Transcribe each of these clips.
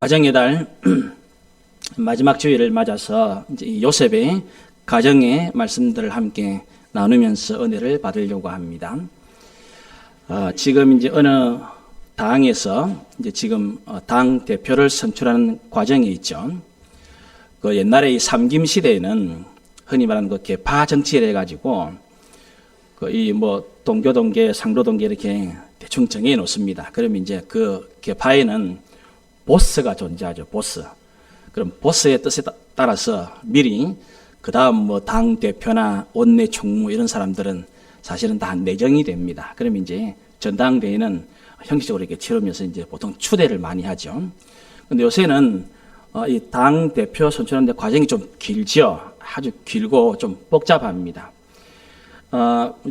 가정의 달 마지막 주일을 맞아서 이제 요셉의 가정의 말씀들을 함께 나누면서 은혜를 받으려고 합니다. 지금 이제 어느 당에서 이제 지금 당 대표를 선출하는 과정이 있죠. 그 옛날에 이 삼김 시대에는 흔히 말하는 그 계파 정치를 해가지고 그 이 뭐 동교동계, 상도동계 이렇게 대충 정해 놓습니다. 그러면 이제 그 계파에는 보스가 존재하죠. 보스. 그럼 보스의 뜻에 따라서 미리 그 다음 뭐 당 대표나 원내 총무 이런 사람들은 사실은 다 내정이 됩니다. 그러면 이제 전당대회는 형식적으로 이렇게 치르면서 이제 보통 추대를 많이 하죠. 근데 요새는 이 당 대표 선출하는데 과정이 좀 길죠. 아주 길고 좀 복잡합니다.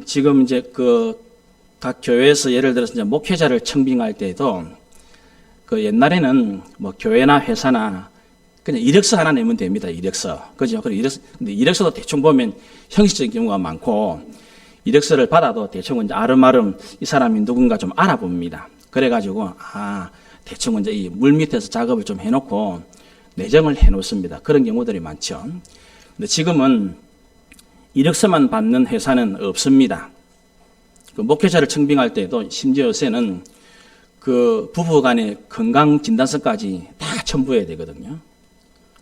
지금 이제 각 교회에서 예를 들어서 이제 목회자를 청빙할 때도 그 옛날에는 뭐 교회나 회사나 그냥 이력서 하나 내면 됩니다. 이력서. 그죠? 그리고 근데 이력서도 대충 보면 형식적인 경우가 많고 이력서를 받아도 대충 이제 아름아름 이 사람이 누군가 좀 알아봅니다. 그래가지고, 대충 이제 이 물밑에서 작업을 좀 해놓고 내정을 해놓습니다. 그런 경우들이 많죠. 근데 지금은 이력서만 받는 회사는 없습니다. 그 목회자를 청빙할 때도 심지어 요새는 그 부부 간의 건강 진단서까지 다 첨부해야 되거든요.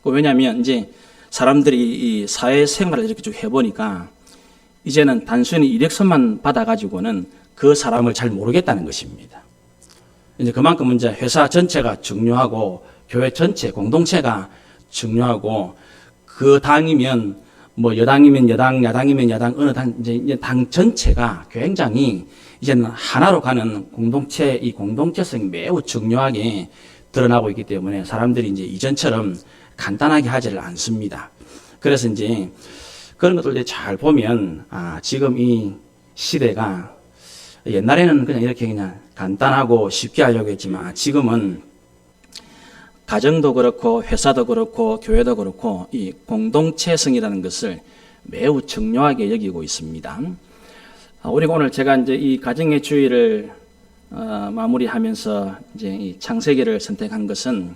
왜냐하면 이제 사람들이 이 사회생활을 이렇게 쭉 해보니까 이제는 단순히 이력서만 받아가지고는 그 사람을 잘 모르겠다는 것입니다. 이제 그만큼 이제 회사 전체가 중요하고 교회 전체 공동체가 중요하고 그 당이면 뭐 여당이면 여당, 야당이면 야당 어느 당 이제 당 전체가 굉장히 이제는 하나로 가는 공동체 이 공동체성이 매우 중요하게 드러나고 있기 때문에 사람들이 이제 이전처럼 간단하게 하지를 않습니다. 그래서 이제 그런 것들 잘 보면 지금 이 시대가 옛날에는 그냥 이렇게 그냥 간단하고 쉽게 하려고 했지만 지금은 가정도 그렇고 회사도 그렇고 교회도 그렇고 이 공동체성이라는 것을 매우 중요하게 여기고 있습니다. 우리가 오늘 제가 이제 이 가정의 주의를 마무리하면서 이제 이 창세기를 선택한 것은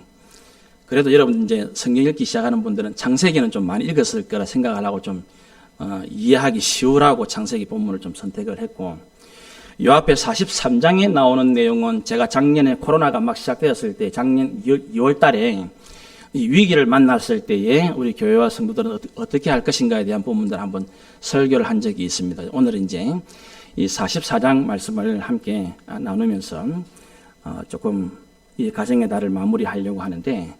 그래도 여러분 이제 성경 읽기 시작하는 분들은 창세기는 좀 많이 읽었을 거라 생각을 하고 좀 이해하기 쉬우라고 창세기 본문을 좀 선택을 했고 요 앞에 43장에 나오는 내용은 제가 작년에 코로나가 막 시작되었을 때 작년 2월 달에 이 위기를 만났을 때에 우리 교회와 성도들은 어떻게 할 것인가에 대한 부분들 한번 설교를 한 적이 있습니다. 오늘은 이제 이 44장 말씀을 함께 나누면서 조금 이 가정의 달을 마무리하려고 하는데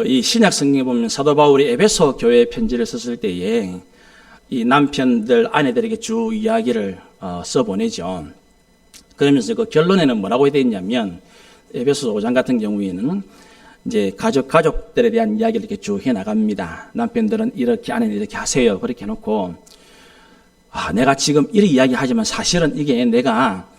이 신약 성경에 보면 사도 바울이 에베소 교회 편지를 썼을 때에 이 남편들, 아내들에게 쭉 이야기를 써보내죠. 그러면서 그 결론에는 뭐라고 되어 있냐면, 에베소 5장 같은 경우에는 이제 가족들에 대한 이야기를 이렇게 쭉 해나갑니다. 남편들은 이렇게, 아내는 이렇게 하세요. 그렇게 해놓고, 내가 지금 이렇게 이야기하지만 사실은 이게 내가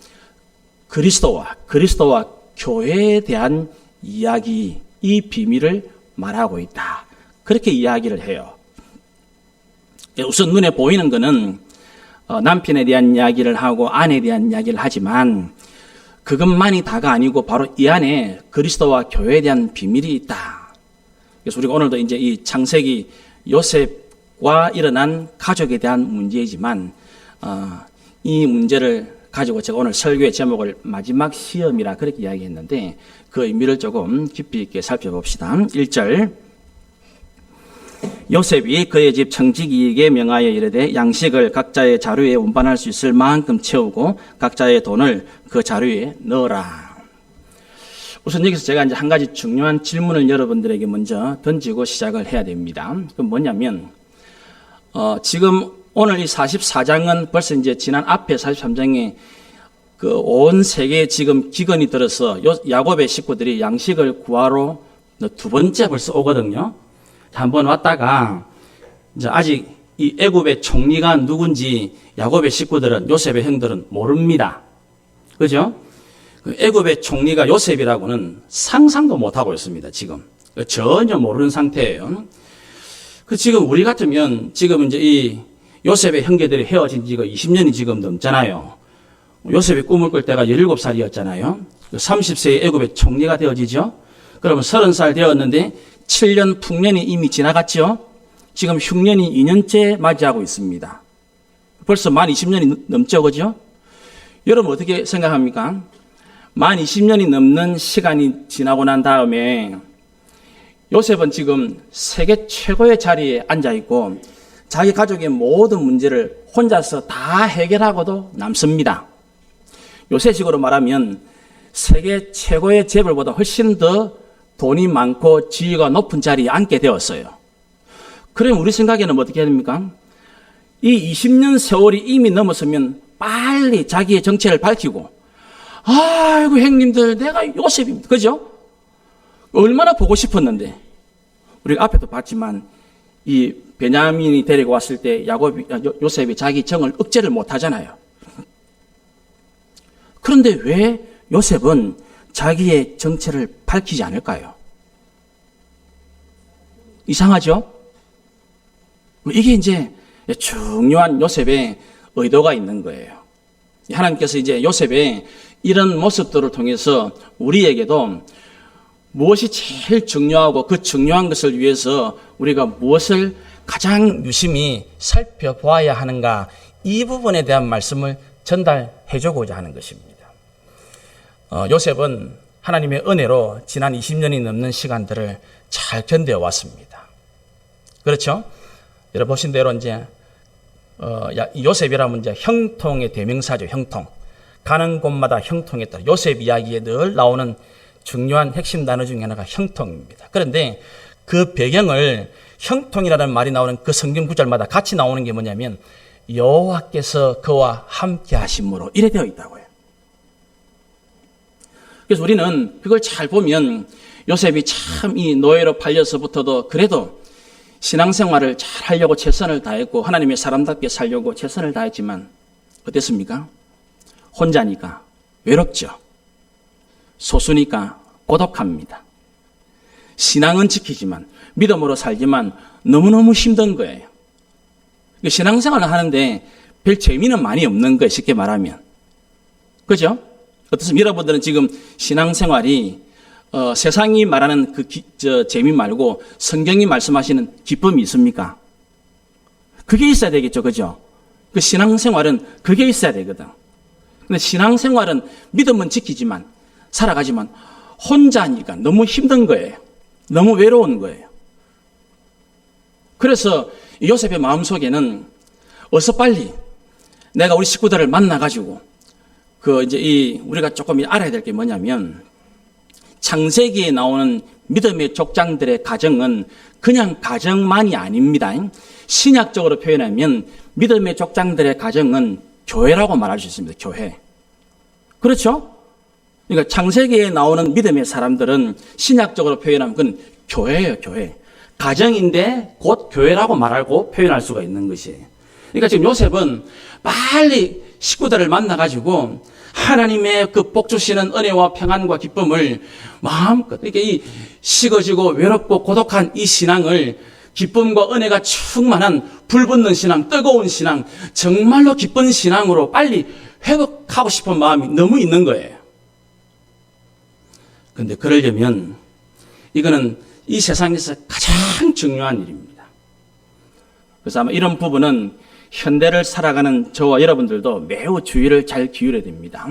그리스도와 교회에 대한 이야기, 이 비밀을 말하고 있다. 그렇게 이야기를 해요. 우선 눈에 보이는 것은 남편에 대한 이야기를 하고 아내에 대한 이야기를 하지만 그것만이 다가 아니고 바로 이 안에 그리스도와 교회에 대한 비밀이 있다. 그래서 우리가 오늘도 이제 이 창세기 요셉과 일어난 가족에 대한 문제이지만 이 문제를 가지고 제가 오늘 설교의 제목을 마지막 시험이라 그렇게 이야기했는데 그 의미를 조금 깊이 있게 살펴봅시다. 1절 요셉이 그의 집 청지기에게 명하여 이르되 양식을 각자의 자루에 운반할 수 있을 만큼 채우고 각자의 돈을 그 자루에 넣어라. 우선 여기서 제가 이제 한 가지 중요한 질문을 여러분들에게 먼저 던지고 시작을 해야 됩니다. 그건 뭐냐면 지금 오늘 이 44장은 벌써 이제 지난 앞에 43장에 그 온 세계에 지금 기근이 들어서 야곱의 식구들이 양식을 구하러 두 번째 벌써 오거든요. 한번 왔다가 이제 아직 이 애굽의 총리가 누군지 야곱의 식구들은 요셉의 형들은 모릅니다. 그죠? 애굽의 총리가 요셉이라고는 상상도 못 하고 있습니다. 지금 전혀 모르는 상태예요. 지금 우리 같으면 지금 이제 이 요셉의 형제들이 헤어진 지가 20년이 지금 넘잖아요. 요셉이 꿈을 꿀 때가 17살이었잖아요. 30세의 애굽의 총리가 되어지죠. 그러면 30살 되었는데 7년 풍년이 이미 지나갔죠. 지금 흉년이 2년째 맞이하고 있습니다. 벌써 만 20년이 넘죠, 그죠? 여러분 어떻게 생각합니까? 만 20년이 넘는 시간이 지나고 난 다음에 요셉은 지금 세계 최고의 자리에 앉아 있고 자기 가족의 모든 문제를 혼자서 다 해결하고도 남습니다. 요새식으로 말하면 세계 최고의 재벌보다 훨씬 더 돈이 많고 지위가 높은 자리에 앉게 되었어요. 그럼 우리 생각에는 어떻게 해야 됩니까? 이 20년 세월이 이미 넘었으면 빨리 자기의 정체를 밝히고, 아이고 형님들 내가 요셉입니다. 그죠? 얼마나 보고 싶었는데. 우리가 앞에도 봤지만 이 베냐민이 데리고 왔을 때 요셉이 자기 정을 억제를 못 하잖아요. 그런데 왜 요셉은 자기의 정체를 밝히지 않을까요? 이상하죠? 이게 이제 중요한 요셉의 의도가 있는 거예요. 하나님께서 이제 요셉의 이런 모습들을 통해서 우리에게도 무엇이 제일 중요하고 그 중요한 것을 위해서 우리가 무엇을 가장 유심히 살펴보아야 하는가, 이 부분에 대한 말씀을 전달해 주고자 하는 것입니다. 요셉은 하나님의 은혜로 지난 20년이 넘는 시간들을 잘 견뎌 왔습니다. 그렇죠? 여러분 보신 대로 이제 요셉이라면 이제 형통의 대명사죠. 형통. 가는 곳마다 형통했다. 요셉 이야기에 늘 나오는 중요한 핵심 단어 중에 하나가 형통입니다. 그런데 그 배경을 형통이라는 말이 나오는 그 성경 구절마다 같이 나오는 게 뭐냐면 여호와께서 그와 함께 하심으로 이래 되어 있다고요. 그래서 우리는 그걸 잘 보면 요셉이 참 이 노예로 팔려서부터도 그래도 신앙생활을 잘 하려고 최선을 다했고 하나님의 사람답게 살려고 최선을 다했지만 어땠습니까? 혼자니까 외롭죠. 소수니까 고독합니다. 신앙은 지키지만 믿음으로 살지만 너무너무 힘든 거예요. 신앙생활을 하는데 별 재미는 많이 없는 거예요. 쉽게 말하면. 그죠? 어떻습니까? 여러분들은 지금 신앙생활이 세상이 말하는 그 재미 말고 성경이 말씀하시는 기쁨이 있습니까? 그게 있어야 되겠죠. 그죠? 그 신앙생활은 그게 있어야 되거든. 근데 신앙생활은 믿음은 지키지만 살아가지만 혼자니까 너무 힘든 거예요. 너무 외로운 거예요. 그래서 요셉의 마음속에는 어서 빨리 내가 우리 식구들을 만나가지고 우리가 조금 알아야 될 게 뭐냐면 창세기에 나오는 믿음의 족장들의 가정은 그냥 가정만이 아닙니다. 신약적으로 표현하면 믿음의 족장들의 가정은 교회라고 말할 수 있습니다. 교회. 그렇죠? 그러니까 창세기에 나오는 믿음의 사람들은 신약적으로 표현하면 그건 교회예요, 교회. 가정인데 곧 교회라고 말하고 표현할 수가 있는 것이에요. 그러니까 지금 요셉은 빨리 식구들을 만나가지고 하나님의 그 복 주시는 은혜와 평안과 기쁨을 마음껏 이렇게 이 식어지고 외롭고 고독한 이 신앙을 기쁨과 은혜가 충만한 불붙는 신앙, 뜨거운 신앙, 정말로 기쁜 신앙으로 빨리 회복하고 싶은 마음이 너무 있는 거예요. 그런데 그러려면 이거는 이 세상에서 가장 중요한 일입니다. 그래서 아마 이런 부분은 현대를 살아가는 저와 여러분들도 매우 주의를 잘 기울여야 됩니다.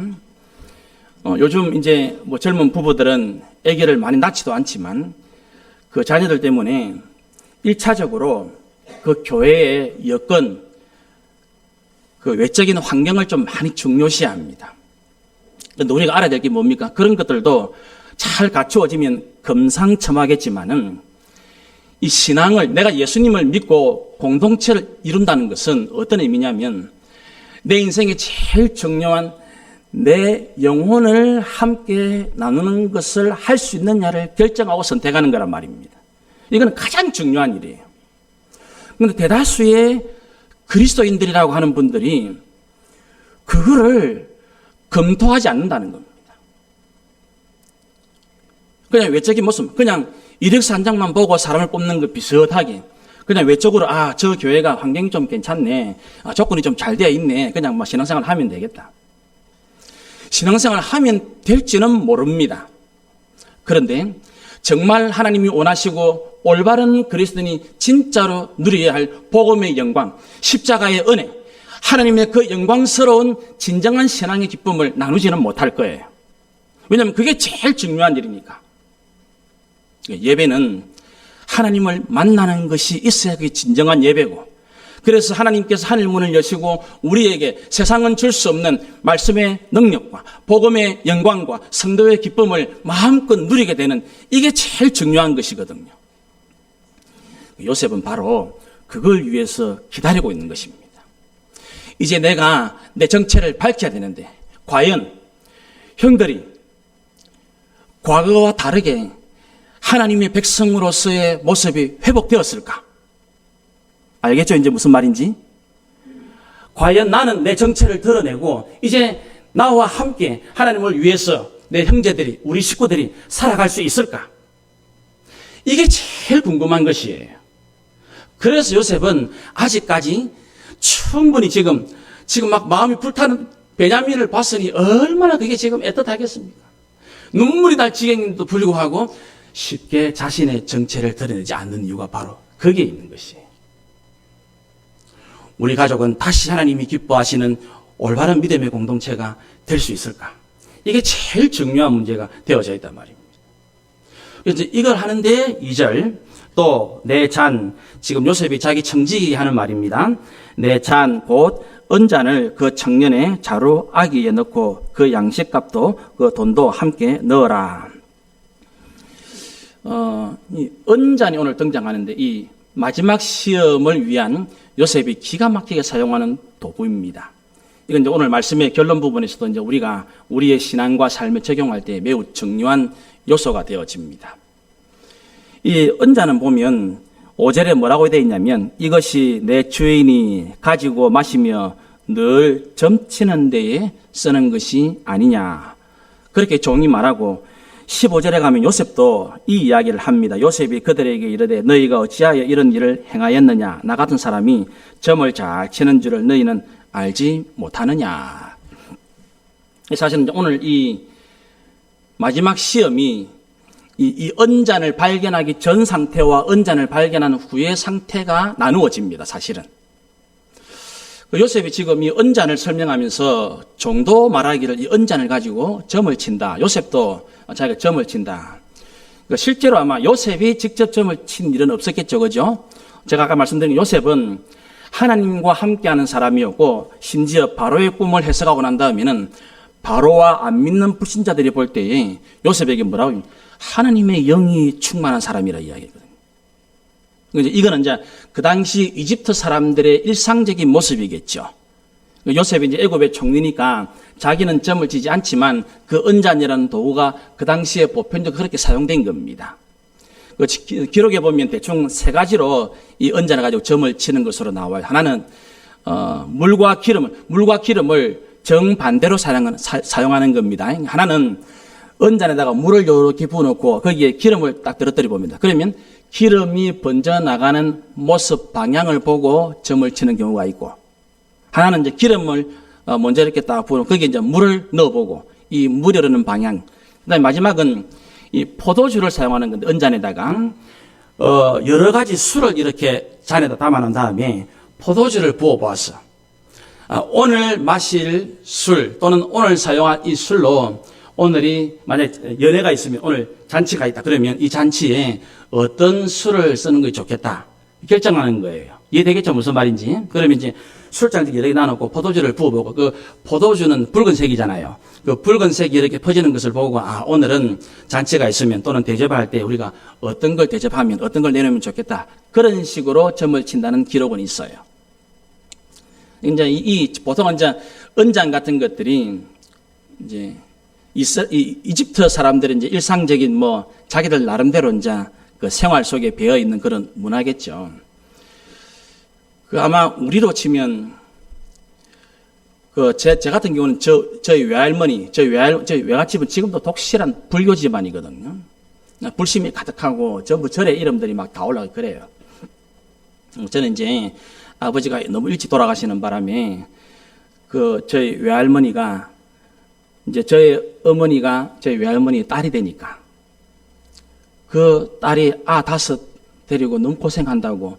요즘 이제 젊은 부부들은 아기를 많이 낳지도 않지만 그 자녀들 때문에 1차적으로 그 교회의 여건, 그 외적인 환경을 좀 많이 중요시해야 합니다. 그런데 우리가 알아야 될 게 뭡니까? 그런 것들도 잘 갖추어지면 금상첨화겠지만은 이 신앙을, 내가 예수님을 믿고 공동체를 이룬다는 것은 어떤 의미냐면 내 인생에 제일 중요한 내 영혼을 함께 나누는 것을 할 수 있느냐를 결정하고 선택하는 거란 말입니다. 이거는 가장 중요한 일이에요. 그런데 대다수의 그리스도인들이라고 하는 분들이 그거를 검토하지 않는다는 겁니다. 그냥 외적인 모습, 그냥 이력서 한 장만 보고 사람을 뽑는 것 비슷하게 그냥 외적으로 저 교회가 환경이 좀 괜찮네, 조건이 좀 잘 되어 있네, 그냥 신앙생활 하면 되겠다. 신앙생활 하면 될지는 모릅니다. 그런데 정말 하나님이 원하시고 올바른 그리스도인이 진짜로 누려야 할 복음의 영광, 십자가의 은혜, 하나님의 그 영광스러운 진정한 신앙의 기쁨을 나누지는 못할 거예요. 왜냐하면 그게 제일 중요한 일이니까. 예배는 하나님을 만나는 것이 있어야 그게 진정한 예배고, 그래서 하나님께서 하늘 문을 여시고 우리에게 세상은 줄 수 없는 말씀의 능력과 복음의 영광과 성도의 기쁨을 마음껏 누리게 되는, 이게 제일 중요한 것이거든요. 요셉은 바로 그걸 위해서 기다리고 있는 것입니다. 이제 내가 내 정체를 밝혀야 되는데, 과연 형들이 과거와 다르게 하나님의 백성으로서의 모습이 회복되었을까? 알겠죠? 이제 무슨 말인지? 과연 나는 내 정체를 드러내고 이제 나와 함께 하나님을 위해서 내 형제들이, 우리 식구들이 살아갈 수 있을까? 이게 제일 궁금한 것이에요. 그래서 요셉은 아직까지 충분히 지금 막 마음이 불타는 베냐민을 봤으니 얼마나 그게 지금 애틋하겠습니까? 눈물이 날 지경임에도 불구하고 쉽게 자신의 정체를 드러내지 않는 이유가 바로 거기에 있는 것이에요. 우리 가족은 다시 하나님이 기뻐하시는 올바른 믿음의 공동체가 될 수 있을까? 이게 제일 중요한 문제가 되어져 있단 말입니다. 그래서 이걸 하는데 2절, 또 내 잔, 지금 요셉이 자기 청지기 하는 말입니다. 내 잔 곧 은잔을 그 청년의 자루 아기에 넣고 그 양식값도 그 돈도 함께 넣어라. 이 은잔이 오늘 등장하는데, 이 마지막 시험을 위한 요셉이 기가 막히게 사용하는 도구입니다. 이건 이제 오늘 말씀의 결론 부분에서도 이제 우리가 우리의 신앙과 삶에 적용할 때 매우 중요한 요소가 되어집니다. 이 은잔은 보면 5절에 뭐라고 되어 있냐면, 이것이 내 주인이 가지고 마시며 늘 점치는 데에 쓰는 것이 아니냐, 그렇게 종이 말하고, 15절에 가면 요셉도 이 이야기를 합니다. 요셉이 그들에게 이르되 너희가 어찌하여 이런 일을 행하였느냐, 나 같은 사람이 점을 잘 치는 줄을 너희는 알지 못하느냐. 사실은 오늘 이 마지막 시험이 이 언잔을 발견하기 전 상태와 언잔을 발견한 후의 상태가 나누어집니다. 사실은 요셉이 지금 이 언잔을 설명하면서 종도 말하기를 이 언잔을 가지고 점을 친다, 요셉도 자기가 점을 친다. 실제로 아마 요셉이 직접 점을 친 일은 없었겠죠, 그죠? 제가 아까 말씀드린 요셉은 하나님과 함께하는 사람이었고, 심지어 바로의 꿈을 해석하고 난 다음에는 바로와 안 믿는 불신자들이 볼 때에 요셉에게 뭐라고, 하나님의 영이 충만한 사람이라 이야기했거든요. 이거는 이제 그 당시 이집트 사람들의 일상적인 모습이겠죠. 요셉이 이제 애굽의 총리니까 자기는 점을 치지 않지만 그 은잔이라는 도구가 그 당시에 보편적으로 그렇게 사용된 겁니다. 그 기록에 보면 대충 3가지로 이 은잔을 가지고 점을 치는 것으로 나와요. 하나는 물과 기름을 정반대로 사용하는 겁니다. 하나는 은잔에다가 물을 이렇게 부어놓고 거기에 기름을 딱 떨어뜨려 봅니다. 그러면 기름이 번져나가는 모습 방향을 보고 점을 치는 경우가 있고, 하나는 이제 기름을 먼저 이렇게 딱 부어놓고 거기에 이제 물을 넣어보고 이 물이 흐르는 방향. 그다음에 마지막은 이 포도주를 사용하는 건데, 은잔에다가 여러 가지 술을 이렇게 잔에다 담아놓은 다음에 포도주를 부어보았어. 오늘 마실 술 또는 오늘 사용할 이 술로 오늘이 만약에 연회가 있으면, 오늘 잔치가 있다 그러면 이 잔치에 어떤 술을 쓰는 것이 좋겠다 결정하는 거예요. 이해되겠죠? 무슨 말인지. 그러면 이제 술잔을 여러 개 나누고 포도주를 부어보고, 그 포도주는 붉은색이잖아요. 그 붉은색이 이렇게 퍼지는 것을 보고, 오늘은 잔치가 있으면 또는 대접할 때 우리가 어떤 걸 대접하면 어떤 걸 내놓으면 좋겠다, 그런 식으로 점을 친다는 기록은 있어요. 이제 보통은 이제 은잔 같은 것들이 이제 이집트 사람들의 이제 일상적인 자기들 나름대로 이제 그 생활 속에 배어 있는 그런 문화겠죠. 아마 우리로 치면 제 같은 경우는 저희 외할머니, 저희 외갓집은 지금도 독실한 불교 집안이거든요. 불심이 가득하고 전부 절의 이름들이 막 다 올라가고 그래요. 저는 이제 아버지가 너무 일찍 돌아가시는 바람에 저희 외할머니가 이제 저희 어머니가 저희 외할머니의 딸이 되니까 그 딸이 다섯 데리고 너무 고생한다고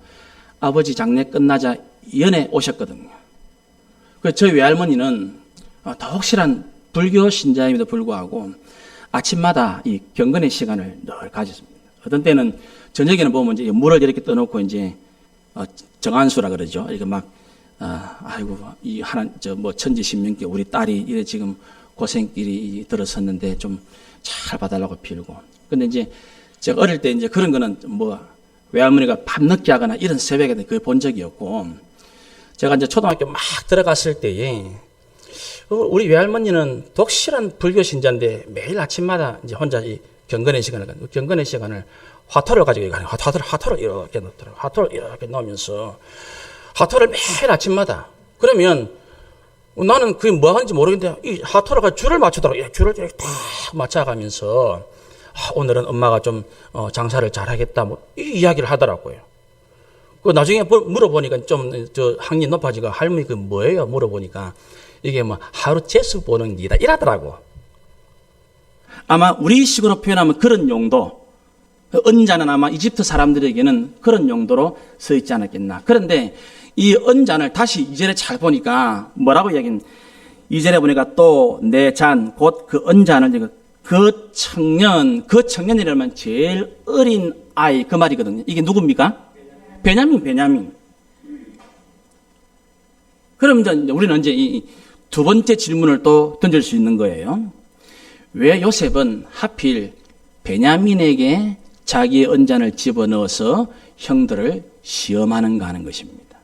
아버지 장례 끝나자 연에 오셨거든요. 그래서 저희 외할머니는 더 확실한 불교 신자임에도 불구하고 아침마다 이 경건의 시간을 늘 가졌습니다. 어떤 때는 저녁에는 보면 이제 물을 이렇게 떠놓고 이제 정안수라 그러죠. 이렇게 막 아이고 이 하나 천지신명께 우리 딸이 이래 지금 고생길이 들어섰는데 좀 잘 봐달라고 빌고. 근데 이제 제가 어릴 때 이제 그런 거는 외할머니가 밤늦게 하거나 이런 새벽에 거의 본 적이 없고, 제가 이제 초등학교 막 들어갔을 때에 우리 외할머니는 독실한 불교 신자인데 매일 아침마다 이제 혼자 이 경건의 시간을 화토를 가지고 가는 화토를 이렇게 놓더라고요. 화토를 이렇게 놓으면서 화토를 매일 아침마다. 그러면 나는 그게 뭐 하는지 모르겠는데 이 화토를 가지고 줄을 맞추더라고요. 줄을 이렇게 딱 맞춰가면서 오늘은 엄마가 좀 장사를 잘하겠다 이 이야기를 하더라고요. 그 나중에 물어보니까 좀 학년이 높아지고 할머니 그 뭐예요? 물어보니까 이게 하루 재수 보는 기다 이러더라고. 아마 우리 식으로 표현하면 그런 용도, 언자는 아마 이집트 사람들에게는 그런 용도로 서 있지 않았겠나. 그런데 이 언잔을 다시 2절에 잘 보니까 뭐라고 이야기는, 2절에 보니까 또 내 잔 곧 그 언잔을 그 청년이라면 제일 어린 아이 그 말이거든요. 이게 누굽니까? 베냐민. 그럼 이제 우리는 이제 이 두 번째 질문을 또 던질 수 있는 거예요. 왜 요셉은 하필 베냐민에게 자기의 언잔을 집어넣어서 형들을 시험하는가 하는 것입니다.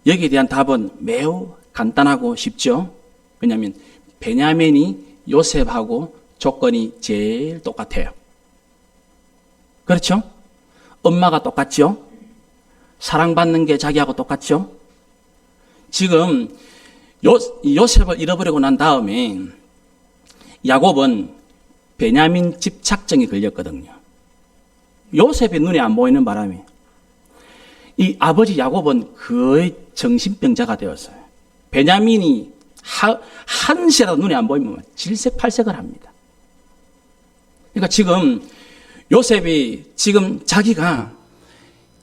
여기에 대한 답은 매우 간단하고 쉽죠. 왜냐하면 베냐민이 요셉하고 조건이 제일 똑같아요. 그렇죠? 엄마가 똑같죠? 사랑받는 게 자기하고 똑같죠? 지금 요셉을 잃어버리고 난 다음에 야곱은 베냐민 집착증이 걸렸거든요. 요셉이 눈에 안 보이는 바람에 이 아버지 야곱은 거의 정신병자가 되었어요. 베냐민이 한시라도 눈에 안 보이면 질색팔색을 합니다. 그러니까 지금 요셉이 지금 자기가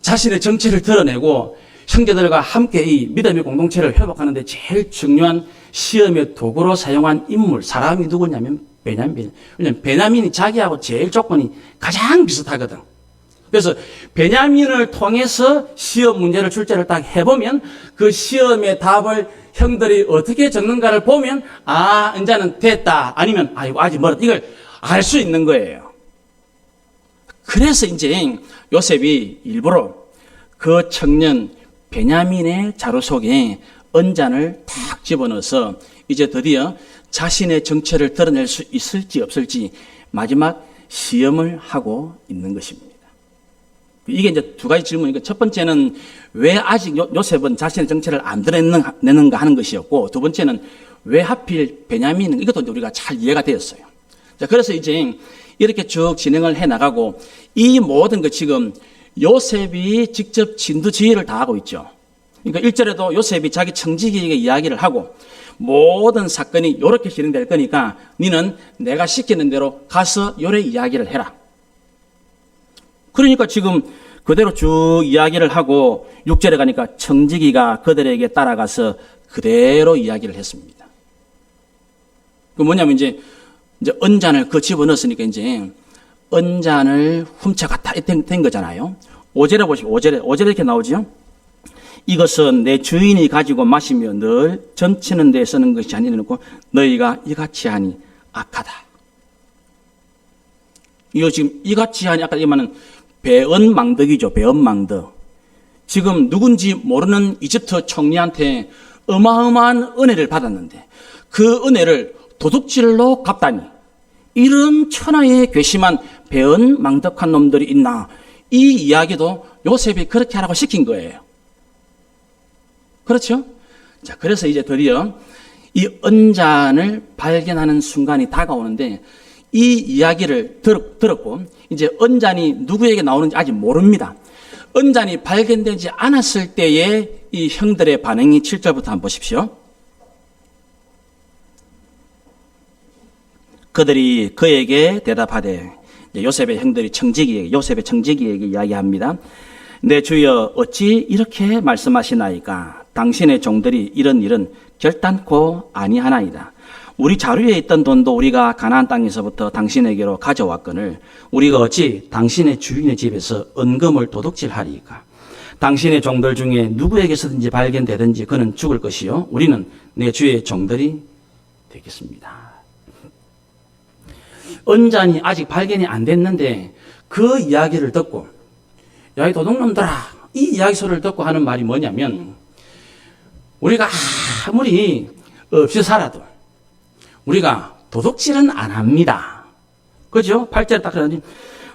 자신의 정체를 드러내고 형제들과 함께 이 믿음의 공동체를 회복하는데 제일 중요한 시험의 도구로 사용한 인물, 사람이 누구냐면 베냐민. 왜냐하면 베냐민이 자기하고 제일 조건이 가장 비슷하거든. 그래서 베냐민을 통해서 시험 문제를 출제를 딱 해보면 그 시험의 답을 형들이 어떻게 적는가를 보면 이제는 됐다. 아니면 아직 멀었다. 이걸 알 수 있는 거예요. 그래서 이제 요셉이 일부러 그 청년 베냐민의 자루 속에 언잔을 탁 집어넣어서 이제 드디어 자신의 정체를 드러낼 수 있을지 없을지 마지막 시험을 하고 있는 것입니다. 이게 이제 두 가지 질문이니까 첫 번째는 왜 아직 요셉은 자신의 정체를 안 드러내는가 하는 것이었고, 두 번째는 왜 하필 베냐민, 이것도 우리가 잘 이해가 되었어요. 자, 그래서 이제 이렇게 쭉 진행을 해 나가고 이 모든 것 지금 요셉이 직접 진두지휘를 다 하고 있죠. 그러니까 1절에도 요셉이 자기 청지기에게 이야기를 하고 모든 사건이 이렇게 진행될 거니까 너는 내가 시키는 대로 가서 요래 이야기를 해라. 그러니까 지금 그대로 쭉 이야기를 하고 6절에 가니까 청지기가 그들에게 따라가서 그대로 이야기를 했습니다. 그 뭐냐면 이제 언잔을 집어넣었으니까 이제 언잔을 훔쳐갔다 된 거잖아요. 5절에 보시고 5절에 이렇게 나오죠. 이것은 내 주인이 가지고 마시며 늘 점치는 데 쓰는 것이 아니라고 너희가 이같이 하니 악하다. 이거 지금 이같이 하니 악하다. 이 말은 배은망덕이죠. 배은망덕. 지금 누군지 모르는 이집트 총리한테 어마어마한 은혜를 받았는데 그 은혜를 도둑질로 갚다니. 이런 천하의 괘씸한 배은망덕한 놈들이 있나. 이 이야기도 요셉이 그렇게 하라고 시킨 거예요. 그렇죠? 자, 그래서 이제 드디어 이 언잔을 발견하는 순간이 다가오는데 이 이야기를 들었고 이제 언잔이 누구에게 나오는지 아직 모릅니다. 언잔이 발견되지 않았을 때의 이 형들의 반응이 7절부터 한번 보십시오. 그들이 그에게 대답하되 요셉의 형들이 요셉의 청지기에게 이야기합니다. 내 주여 어찌 이렇게 말씀하시나이까? 당신의 종들이 이런 일은 결단코 아니하나이다. 우리 자루에 있던 돈도 우리가 가나안 땅에서부터 당신에게로 가져왔거늘 우리가 어찌 당신의 주인의 집에서 은금을 도둑질하리이까? 당신의 종들 중에 누구에게서든지 발견되든지 그는 죽을 것이요 우리는 내 주의 종들이 되겠습니다. 언잔이 아직 발견이 안 됐는데 그 이야기를 듣고 야, 이 도둑놈들아, 이 이야기 소리를 듣고 하는 말이 뭐냐면 우리가 아무리 없이 살아도 우리가 도둑질은 안 합니다. 그죠? 8절에 딱 그러니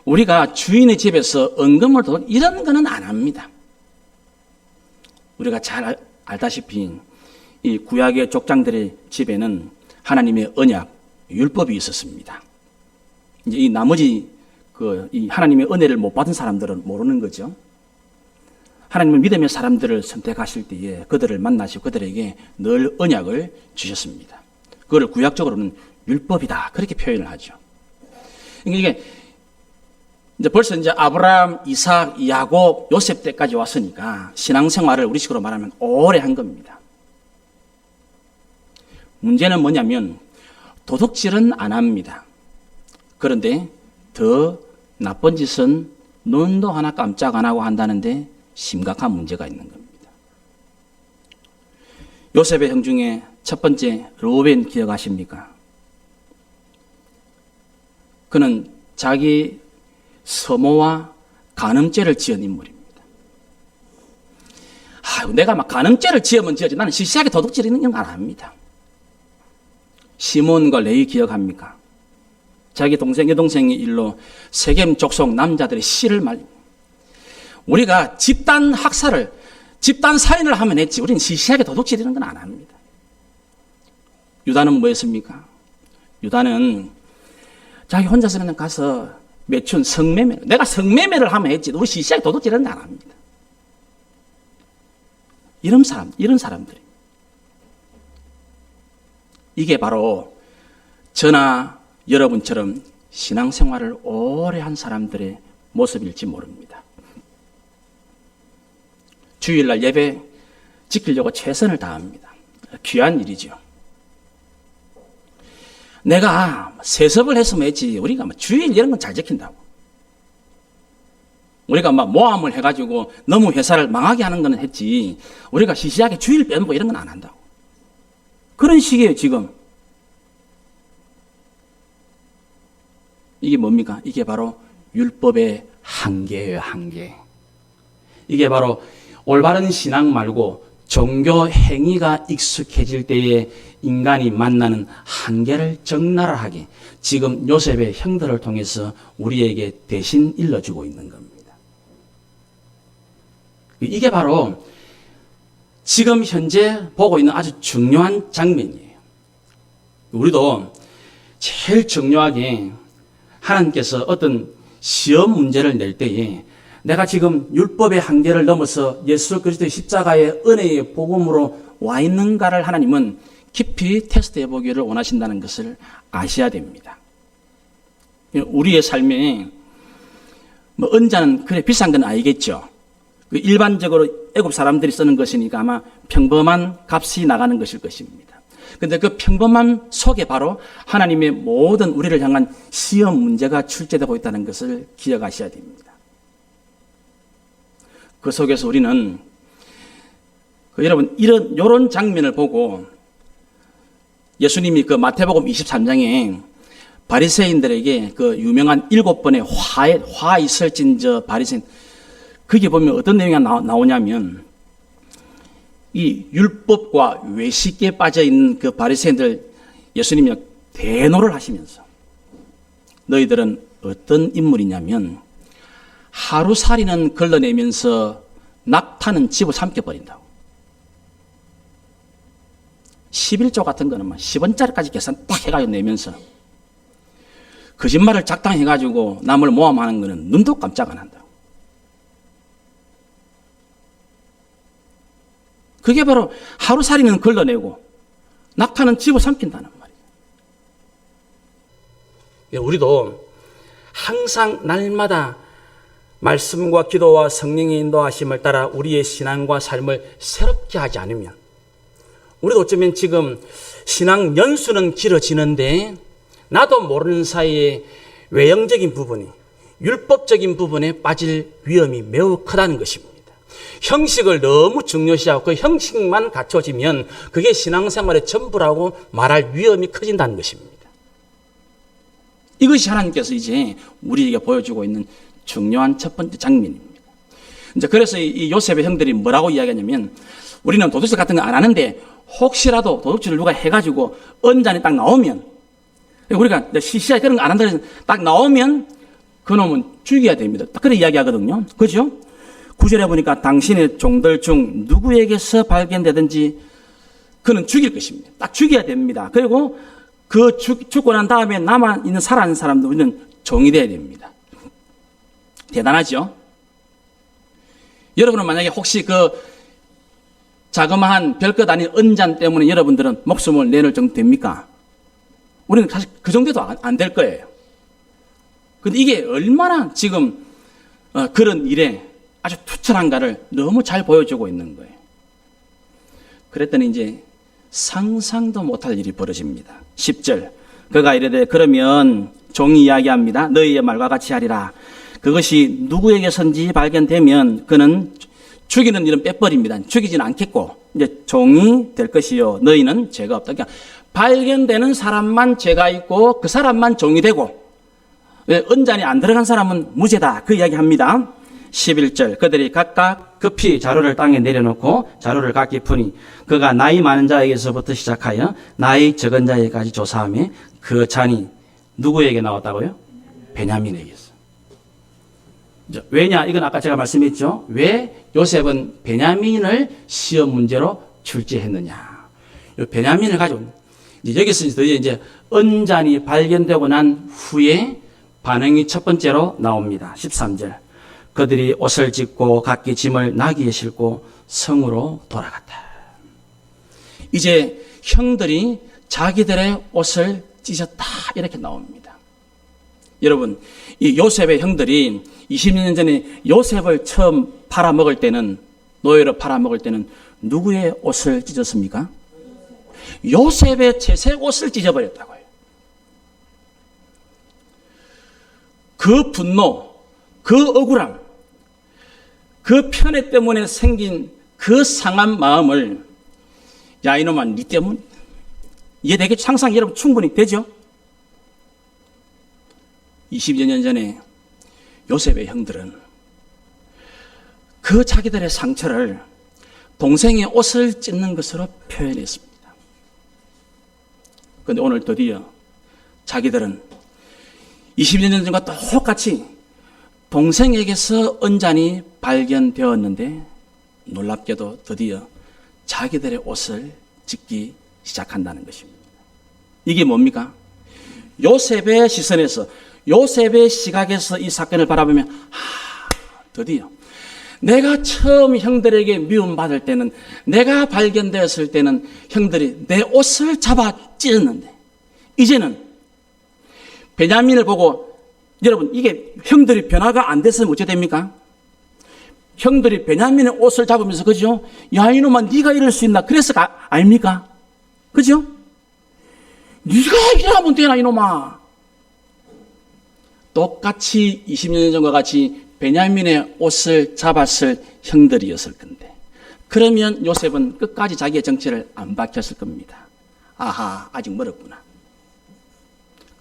우리가 주인의 집에서 은금을 이런 거는 안 합니다. 우리가 잘 알다시피 이 구약의 족장들의 집에는 하나님의 언약, 율법이 있었습니다. 이제 이 나머지 이 하나님의 은혜를 못 받은 사람들은 모르는 거죠. 하나님은 믿음의 사람들을 선택하실 때에 그들을 만나시고 그들에게 늘 언약을 주셨습니다. 그걸 구약적으로는 율법이다 그렇게 표현을 하죠. 이게 이제 벌써 이제 아브라함, 이삭, 야곱, 요셉 때까지 왔으니까 신앙생활을 우리식으로 말하면 오래 한 겁니다. 문제는 뭐냐면 도둑질은 안 합니다. 그런데 더 나쁜 짓은 눈도 하나 깜짝 안 하고 한다는데 심각한 문제가 있는 겁니다. 요셉의 형 중에 첫 번째 르우벤 기억하십니까? 그는 자기 서모와 간음죄를 지은 인물입니다. 내가 막 간음죄를 지으면 지었지 나는 시시하게 도둑질 있는 건 안 합니다. 시몬과 레위 기억합니까? 자기 여동생의 일로 세겜 족속 남자들의 씨를 말립니다. 우리가 집단 학살을, 집단 살인을 하면 했지 우리는 시시하게 도둑질이는 건 안 합니다. 유다는 뭐였습니까? 유다는 자기 혼자서 그냥 가서 매춘 내가 성매매를 하면 했지 우리 시시하게 도둑질은 안 합니다. 이런 사람들이. 이게 바로 저나 여러분처럼 신앙생활을 오래 한 사람들의 모습일지 모릅니다. 주일날 예배 지키려고 최선을 다합니다. 귀한 일이죠. 내가 세습을 했으면 했지 우리가 주일 이런 건 잘 지킨다고. 우리가 모함을 해가지고 너무 회사를 망하게 하는 건 했지 우리가 시시하게 주일 빼먹고 이런 건 안 한다고. 그런 식이에요 지금. 이게 뭡니까? 이게 바로 율법의 한계예요, 한계. 이게 바로 올바른 신앙 말고 종교 행위가 익숙해질 때에 인간이 만나는 한계를 적나라하게 지금 요셉의 형들을 통해서 우리에게 대신 일러주고 있는 겁니다. 이게 바로 지금 현재 보고 있는 아주 중요한 장면이에요. 우리도 제일 중요하게 하나님께서 어떤 시험 문제를 낼 때에 내가 지금 율법의 한계를 넘어서 예수 그리스도의 십자가의 은혜의 복음으로 와 있는가를 하나님은 깊이 테스트해 보기를 원하신다는 것을 아셔야 됩니다. 우리의 삶에 은자는 그래 비싼 건 아니겠죠. 일반적으로 애굽 사람들이 쓰는 것이니까 아마 평범한 값이 나가는 것일 것입니다. 그런데 그 평범함 속에 바로 하나님의 모든 우리를 향한 시험 문제가 출제되고 있다는 것을 기억하셔야 됩니다. 그 속에서 우리는 여러분 이런 장면을 보고 예수님이 그 마태복음 23장에 바리새인들에게 그 유명한 7번의 화 있을진 저 바리새인 거기에 보면 어떤 내용이 나오냐면 이 율법과 외식에 빠져 있는 그 바리새인들 예수님이 대노를 하시면서 너희들은 어떤 인물이냐면 하루살이는 걸러내면서 낙타는 집을 삼켜버린다고. 11조 같은 거는 10원짜리까지 계산 딱 해가지고 내면서 거짓말을 작당해가지고 남을 모함하는 거는 눈도 깜짝 안 한다고. 그게 바로 하루살이는 걸러내고 낙타는 집을 삼킨다는 말이에요. 우리도 항상 날마다 말씀과 기도와 성령의 인도하심을 따라 우리의 신앙과 삶을 새롭게 하지 않으면, 우리도 어쩌면 지금 신앙 연수는 길어지는데 나도 모르는 사이에 외형적인 부분이, 율법적인 부분에 빠질 위험이 매우 크다는 것입니다. 형식을 너무 중요시하고 그 형식만 갖춰지면 그게 신앙생활의 전부라고 말할 위험이 커진다는 것입니다. 이것이 하나님께서 이제 우리에게 보여주고 있는 중요한 첫 번째 장면입니다. 이제 그래서 이 요셉의 형들이 뭐라고 이야기하냐면, 우리는 도둑질 같은 거 안 하는데 혹시라도 도둑질을 누가 해가지고 언잔이 딱 나오면, 우리가 시시하게 그런 거 안 한다 해서 딱 나오면 그놈은 죽여야 됩니다. 딱 그렇게 이야기하거든요. 그죠? 9절에 보니까 당신의 종들 중 누구에게서 발견되든지 그는 죽일 것입니다. 딱 죽여야 됩니다. 그리고 그 죽고 난 다음에 남아있는 살아있는 사람도 우리는 종이 돼야 됩니다. 대단하죠? 여러분은 만약에 혹시 그 자그마한 별것 아닌 언잔 때문에 여러분들은 목숨을 내놓을 정도 됩니까? 우리는 사실 그 정도도 안 될 거예요. 근데 이게 얼마나 지금 그런 일에 아주 투철한가를 너무 잘 보여주고 있는 거예요. 그랬더니 이제 상상도 못할 일이 벌어집니다. 10절. 그가 이르되 그러면 종이 이야기합니다. 너희의 말과 같이 하리라. 그것이 누구에게선지 발견되면 그는 죽이는 일은 빼버립니다. 죽이지는 않겠고 이제 종이 될 것이요 너희는 죄가 없다. 그러니까 발견되는 사람만 죄가 있고 그 사람만 종이 되고 언잔이 안 들어간 사람은 무죄다. 그 이야기합니다. 11절. 그들이 각각 급히 자루를 땅에 내려놓고 자루를 각기 푸니 그가 나이 많은 자에게서부터 시작하여 나이 적은 자에게까지 조사하며 그 잔이 누구에게 나왔다고요? 베냐민에게서. 왜냐? 이건 아까 제가 말씀했죠. 왜 요셉은 베냐민을 시험 문제로 출제했느냐? 베냐민을 가지고 여기서 드디어 이제 언잔이 발견되고 난 후에 반응이 첫 번째로 나옵니다. 13절. 그들이 옷을 찢고 각기 짐을 나귀에 싣고 성으로 돌아갔다. 이제 형들이 자기들의 옷을 찢었다 이렇게 나옵니다. 여러분, 이 요셉의 형들이 20년 전에 요셉을 처음 팔아먹을 때는, 노예로 팔아먹을 때는 누구의 옷을 찢었습니까? 요셉의 채색 옷을 찢어버렸다고요. 그 분노, 그 억울함, 그 편애 때문에 생긴 그 상한 마음을, 야 이놈아 니 때문에, 이해되겠죠? 상상 여러분 충분히 되죠? 20여 년 전에 요셉의 형들은 그 자기들의 상처를 동생의 옷을 찢는 것으로 표현했습니다. 그런데 오늘 드디어 자기들은 20여 년 전과 똑같이 동생에게서 언잔이 발견되었는데 놀랍게도 드디어 자기들의 옷을 찢기 시작한다는 것입니다. 이게 뭡니까? 요셉의 시선에서, 요셉의 시각에서 이 사건을 바라보면 드디어 내가 처음 형들에게 미움받을 때는, 내가 발견되었을 때는 형들이 내 옷을 잡아 찢었는데 이제는 베냐민을 보고, 여러분 이게 형들이 변화가 안 됐으면 어찌 됩니까? 형들이 베냐민의 옷을 잡으면서 그죠? 야 이놈아 네가 이럴 수 있나? 그래서 아닙니까? 그죠? 네가 이러면 되나 이놈아. 똑같이 20년 전과 같이 베냐민의 옷을 잡았을 형들이었을 건데, 그러면 요셉은 끝까지 자기의 정체를 안 밝혔을 겁니다. 아하, 아직 멀었구나.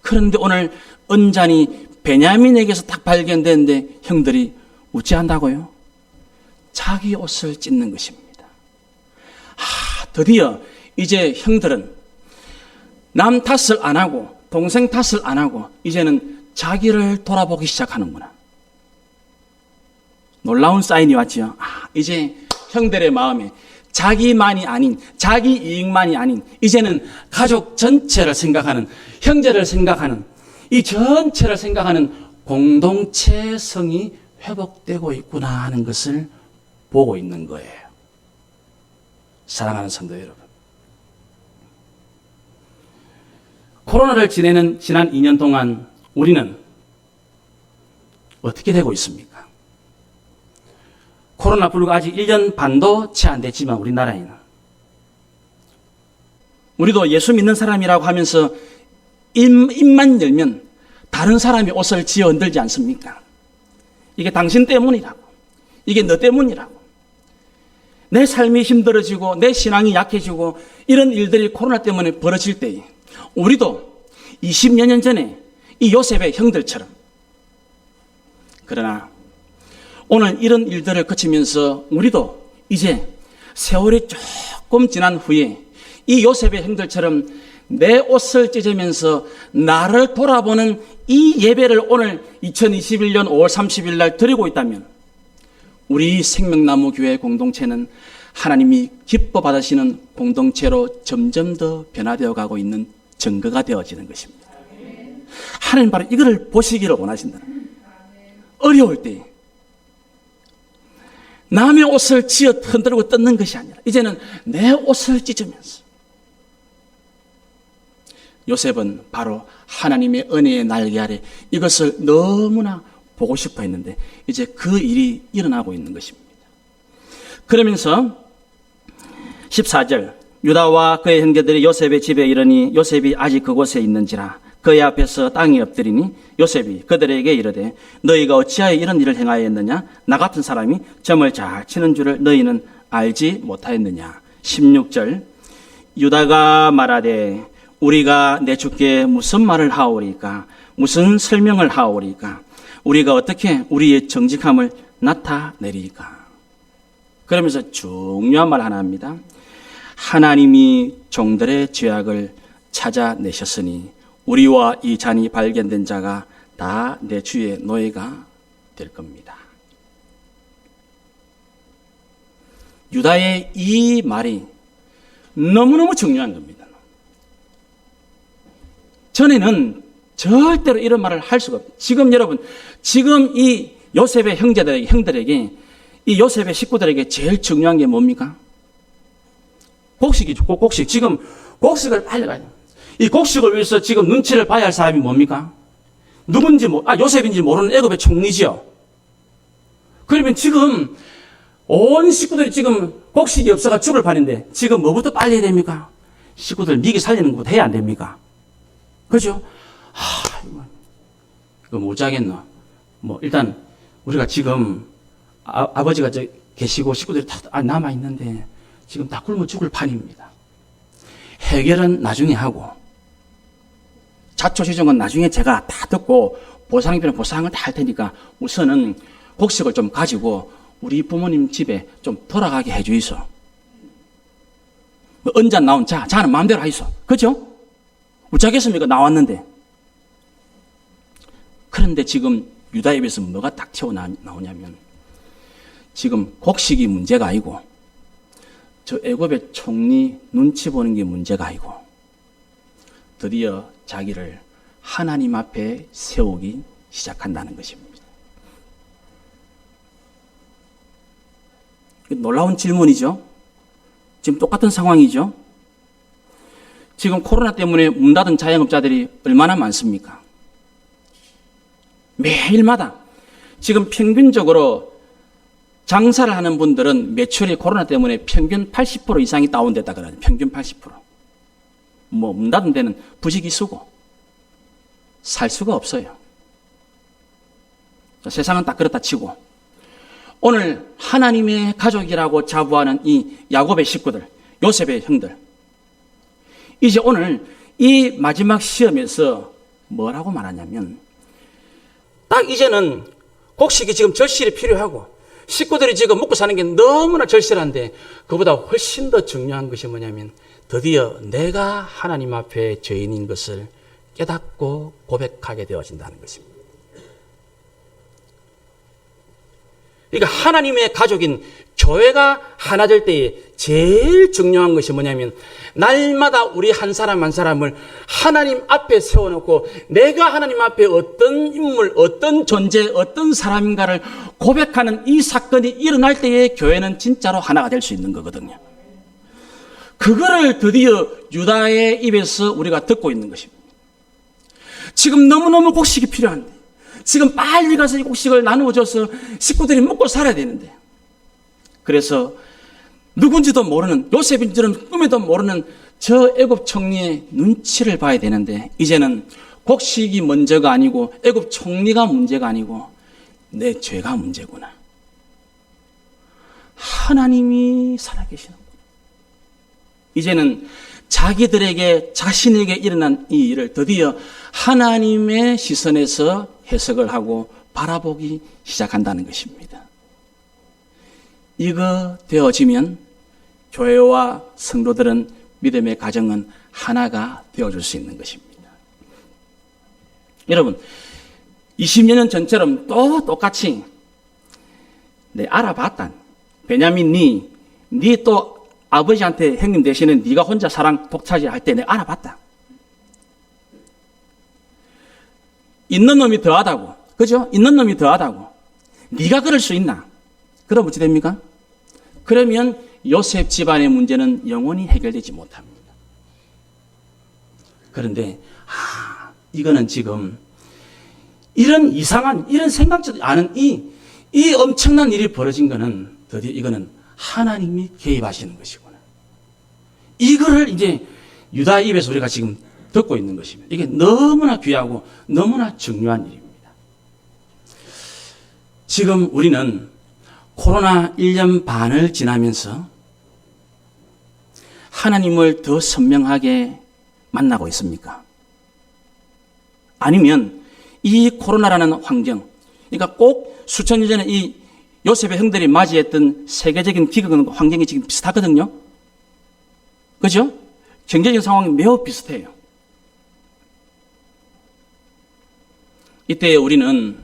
그런데 오늘 언잔이 베냐민에게서 딱 발견됐는데 형들이 우째한다고요? 자기 옷을 찢는 것입니다. 드디어 이제 형들은 남 탓을 안 하고 동생 탓을 안 하고 이제는 자기를 돌아보기 시작하는구나. 놀라운 사인이 왔죠. 이제 형들의 마음에 자기만이 아닌, 자기 이익만이 아닌, 이제는 가족 전체를 생각하는, 형제를 생각하는, 이 전체를 생각하는 공동체성이 회복되고 있구나 하는 것을 보고 있는 거예요. 사랑하는 성도 여러분, 코로나를 지내는 지난 2년 동안 우리는 어떻게 되고 있습니까? 코로나 불과 아직 1년 반도 채 안 됐지만 우리나라에는 우리도 예수 믿는 사람이라고 하면서 입만 열면 다른 사람이 옷을 지어 흔들지 않습니까? 이게 당신 때문이라고, 이게 너 때문이라고, 내 삶이 힘들어지고 내 신앙이 약해지고 이런 일들이 코로나 때문에 벌어질 때에 우리도 20여 년 전에 이 요셉의 형들처럼, 그러나 오늘 이런 일들을 거치면서 우리도 이제 세월이 조금 지난 후에 이 요셉의 형들처럼 내 옷을 찢으면서 나를 돌아보는 이 예배를 오늘 2021년 5월 30일 날 드리고 있다면 우리 생명나무 교회 공동체는 하나님이 기뻐 받으시는 공동체로 점점 더 변화되어 가고 있는 증거가 되어지는 것입니다. 하나님 바로 이거를 보시기를 원하신다. 어려울 때 남의 옷을 지어 흔들고 뜯는 것이 아니라 이제는 내 옷을 찢으면서 요셉은 바로 하나님의 은혜의 날개 아래 이것을 너무나 보고 싶어 했는데 이제 그 일이 일어나고 있는 것입니다. 그러면서 14절 유다와 그의 형제들이 요셉의 집에 이르니 요셉이 아직 그곳에 있는지라 그의 앞에서 땅에 엎드리니 요셉이 그들에게 이르되 너희가 어찌하여 이런 일을 행하였느냐 나 같은 사람이 점을 잘 치는 줄을 너희는 알지 못하였느냐. 16절 유다가 말하되 우리가 내 주께 무슨 말을 하오리까 무슨 설명을 하오리까 우리가 어떻게 우리의 정직함을 나타내리까. 그러면서 중요한 말 하나 합니다. 하나님이 종들의 죄악을 찾아내셨으니 우리와 이 잔이 발견된 자가 다 내 주의 노예가 될 겁니다. 유다의 이 말이 너무너무 중요한 겁니다. 전에는 절대로 이런 말을 할 수가 없어요. 지금 여러분, 지금 이 요셉의 형들에게 이 요셉의 식구들에게 제일 중요한 게 뭡니까? 곡식이죠. 곡식. 지금 곡식을 빨리 가야 돼요. 이 곡식을 위해서 지금 눈치를 봐야 할 사람이 뭡니까? 누군지 요셉인지 모르는 애굽의 총리지요. 그러면 지금 온 식구들이 지금 곡식이 없어가 죽을 판인데 지금 뭐부터 빨리 해야 됩니까? 식구들 미기 살리는 것부터 해야 안 됩니까? 그죠? 이거 못하겠노. 일단 우리가 지금 아버지가 계시고 식구들이 다 남아있는데 지금 다 굶어 죽을 판입니다. 해결은 나중에 하고 자초지종은 나중에 제가 다 듣고 보상이면 보상을 다 할 테니까 우선은 곡식을 좀 가지고 우리 부모님 집에 좀 돌아가게 해주이소. 언잔 나온 자는 마음대로 하이소. 그죠? 못자겠습니까? 나왔는데. 그런데 지금 유다 입에서 뭐가 딱 튀어나오냐면 지금 곡식이 문제가 아니고 저 애굽의 총리 눈치 보는 게 문제가 아니고 드디어 자기를 하나님 앞에 세우기 시작한다는 것입니다. 놀라운 질문이죠. 지금 똑같은 상황이죠. 지금 코로나 때문에 문 닫은 자영업자들이 얼마나 많습니까? 매일마다 지금 평균적으로 장사를 하는 분들은 매출이 코로나 때문에 평균 80% 이상이 다운됐다 그러죠. 평균 80%. 문 닫은 데는 부지기수고 살 수가 없어요. 세상은 딱 그렇다 치고 오늘 하나님의 가족이라고 자부하는 이 야곱의 식구들, 요셉의 형들, 이제 오늘 이 마지막 시험에서 뭐라고 말하냐면 딱 이제는 곡식이 지금 절실히 필요하고 식구들이 지금 먹고 사는 게 너무나 절실한데 그보다 훨씬 더 중요한 것이 뭐냐면 드디어 내가 하나님 앞에 죄인인 것을 깨닫고 고백하게 되어진다는 것입니다. 그러니까 하나님의 가족인 교회가 하나 될 때에 제일 중요한 것이 뭐냐면 날마다 우리 한 사람 한 사람을 하나님 앞에 세워놓고 내가 하나님 앞에 어떤 인물, 어떤 존재, 어떤 사람인가를 고백하는 이 사건이 일어날 때에 교회는 진짜로 하나가 될 수 있는 거거든요. 그거를 드디어 유다의 입에서 우리가 듣고 있는 것입니다. 지금 너무너무 곡식이 필요한데 지금 빨리 가서 이 곡식을 나누어줘서 식구들이 먹고 살아야 되는데. 그래서 누군지도 모르는, 요셉인지는 꿈에도 모르는 저 애굽 총리의 눈치를 봐야 되는데, 이제는 곡식이 문제가 아니고 애굽 총리가 문제가 아니고 내 죄가 문제구나. 하나님이 살아계시는구나. 이제는 자기들에게, 자신에게 일어난 이 일을 드디어 하나님의 시선에서 해석을 하고 바라보기 시작한다는 것입니다. 이거 되어지면 교회와 성도들은, 믿음의 가정은 하나가 되어줄 수 있는 것입니다. 여러분, 20여 년 전처럼 또 똑같이 알아봤다. 베냐민 니 또 아버지한테 형님 대신에 네가 혼자 사랑 독차지 할 때 내가 알아봤다. 있는 놈이 더하다고. 그죠? 있는 놈이 더하다고. 네가 그럴 수 있나? 그럼 어찌 됩니까? 그러면 요셉 집안의 문제는 영원히 해결되지 못합니다. 그런데 이거는 지금 이런 이상한, 이런 생각지도 않은 이 엄청난 일이 벌어진 거는 드디어 이거는 하나님이 개입하시는 것이구나. 이거를 이제 유다 입에서 우리가 지금 듣고 있는 것입니다. 이게 너무나 귀하고 너무나 중요한 일입니다. 지금 우리는 코로나 1년 반을 지나면서 하나님을 더 선명하게 만나고 있습니까? 아니면 이 코로나라는 환경, 그러니까 꼭 수천 년 전에 이 요셉의 형들이 맞이했던 세계적인 기근 환경이 지금 비슷하거든요. 그죠? 경제적인 상황이 매우 비슷해요. 이때 우리는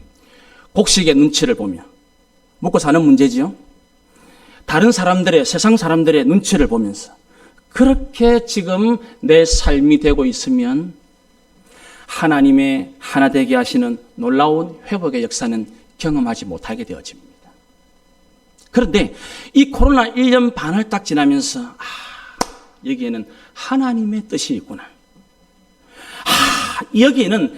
곡식의 눈치를 보며 먹고 사는 문제지요. 다른 사람들의, 세상 사람들의 눈치를 보면서 그렇게 지금 내 삶이 되고 있으면 하나님의 하나 되게 하시는 놀라운 회복의 역사는 경험하지 못하게 되어집니다. 그런데 이 코로나 1년 반을 딱 지나면서 여기에는 하나님의 뜻이 있구나. 여기에는